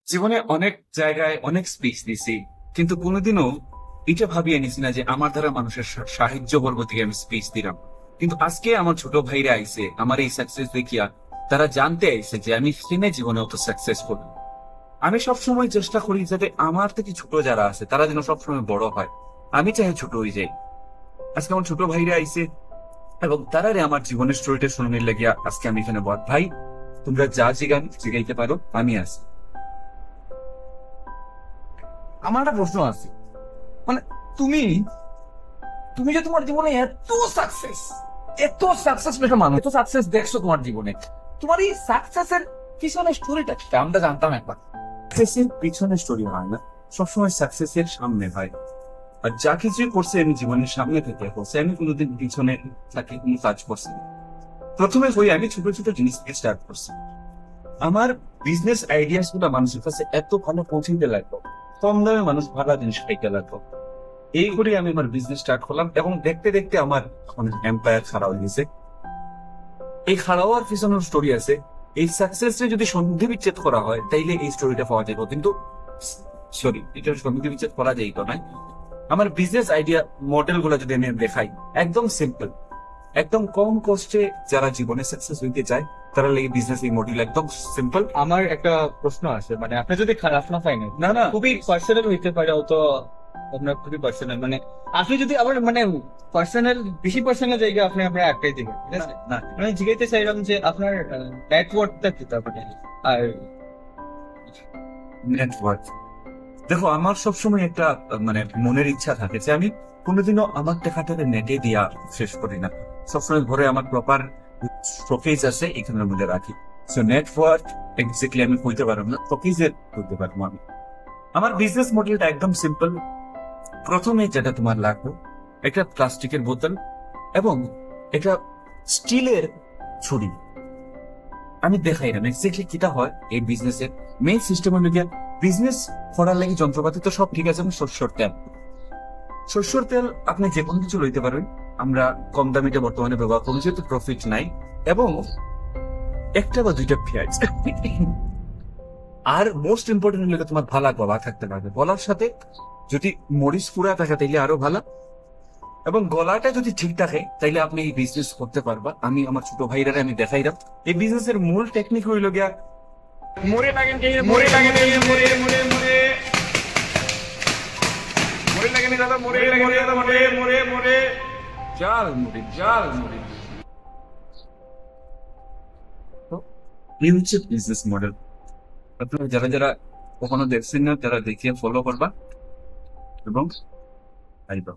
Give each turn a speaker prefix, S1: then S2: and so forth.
S1: জীবনে অনেক জায়গায় অনেক স্পিচ দিছি, কিন্তু কোনোদিনও এটা ভাবিয়ে নিছি না যে আমার দ্বারা মানুষের সাহায্য করবো থেকে আমি স্পিচ দিলাম। কিন্তু আজকে আমার ছোট ভাইরা আইছে আমার এই সাকসেস দেখিয়া, তারা জানতে আইছে যে আমি ফিনে জীবনে অত সাকসেসফুল। আমি সবসময় চেষ্টা করি যাতে আমার থেকে ছোট যারা আছে তারা যেন সবসময় বড় হয়, আমি চাই ছোট হয়ে যাই। আজকে আমার ছোট ভাইরা আইছে এবং তারারে আমার জীবনের স্টোরিটা শুনে লাগিয়া আজকে আমি এখানে বল ভাই, তোমরা যা জিগাইতে পারো, আমি আছি।
S2: আমার একটা প্রশ্ন আছে। মানে তুমি তুমি যে তোমার জীবনে সাকসেস এত সাকসেস একটা মানুষ, এত সাকসেস দেখছো তোমার জীবনে, তোমার এই সাকসেসের পিছনে স্টোরিটা কি আমরা জানতাম একবার।
S1: সাকসেসের পিছনে স্টোরি হয় না, সবসময় সাকসেসের সামনে হয়। আর যা কিছুই করছে আমি জীবনের সামনে থেকে করছি, আমি কোনোদিন পিছনে থাকি কোনো কাজ করছি না। প্রথমে হই আমি ছোট ছোট জিনিস থেকে স্টার্ট করছি। আমার বিজনেস আইডিয়াস গুলো মানুষের কাছে এত ভালো পৌঁছতে লাগলো, কম দামে মানুষ ভালো জিনিস খাইতে লাগলো। এই করে আমি আমার বিজনেস স্টার্ট করলাম এবং দেখতে দেখতে আমার এম্পায়ার খাড়া হয়ে গেছে। এই খাড়া হওয়ার পিছনের স্টোরি আছে। এই সাকসেস যদি সন্ধি বিচ্ছেদ করা হয় তাইলে এই স্টোরিটা পাওয়া যাবে, কিন্তু সরি, এটা সন্ধি বিচ্ছেদ করা যাইতো না। আমার বিজনেস আইডিয়া মডেল গুলো যদি আমি দেখাই, একদম সিম্পল, একদম কম কষ্টে যারা জীবনে সাকসেস হইতে চায় তারা লেগে বিজনেস এই মডেল একদম সিম্পল।
S3: আমার একটা প্রশ্ন আছে, মানে আপনি যদি খারাপ না পাইনি,
S1: না না,
S3: খুবই পার্সোনাল হইতে পারে, হয়তো আপনার খুবই পার্সোনাল, মানে আপনি যদি আবার মানে পার্সোনাল, বেশি পার্সোনাল জায়গা আপনি আমরা একটাই দিবেন, ঠিক আছে?
S1: না,
S3: আমি জিজ্ঞাসা চাইলাম যে আপনার নেটওয়ার্কটা কি, তারপরে আর
S1: নেটওয়ার্ক। দেখো, আমার সবসময় একটা মানে মনের ইচ্ছা থাকে যে আমি কোনোদিনও আমার টাকাটাকে নেটে দিয়া শেষ করি না। সবসময় ঘরে আমার প্রপার শোকেজ আছে, এখানের মধ্যে রাখি। সো নেটওয়ার্ক এক্স্যাক্টলি আমি কইতে পারবো না, শোকেজের করতে পারবো আমি। আমার বিজনেস মডেলটা একদম সিম্পল। প্রথমে যেটা তোমার লাগবে, একটা প্লাস্টিকের বোতল এবং একটা স্টিলের ছুরি। আমি দেখাই না এক্স্যাক্টলি কিটা হয়। এই বিজনেসের মেইন সিস্টেম হলো গিয়া, বিজনেস করার লাগে যন্ত্রপাতি তো সব ঠিক আছে, আমি সরষের তেল, সরষের তেল আপনি যে কোনো কিছু লইতে পারবেন। আমরা কম দামিটা বর্তমানে ব্যবহার করি যেহেতু প্রফিট নাই, এবং একটা বা দুইটা পেঁয়াজ। আর মোস্ট ইম্পর্টেন্ট হলো তোমার ভালা গলা থাকতে পারবে, গলার সাথে যদি মরিচ পুরা থাকে তাইলে আরো ভালো, এবং গলাটা যদি ঠিক থাকে তাইলে আপনি এই বিজনেস করতে পারবা। আমি আমার ছোট ভাইরা আমি দেখাইলাম এই বিজনেসের মূল টেকনিক হইল গিয়া
S2: মোরে লাগেন কে মোরে লাগেন কে মোরে মোরে মোরে মোরে লাগেন দাদা মোরে লাগেন দাদা মোরে মোরে মোরে
S1: জাল মুড়ি, জাল মুড়ি। তো এই হচ্ছে বিজনেস মডেল। আপনারা যারা যারা কখনো দেখছেন না তারা দেখিয়ে ফলো করবা এবং আইবা।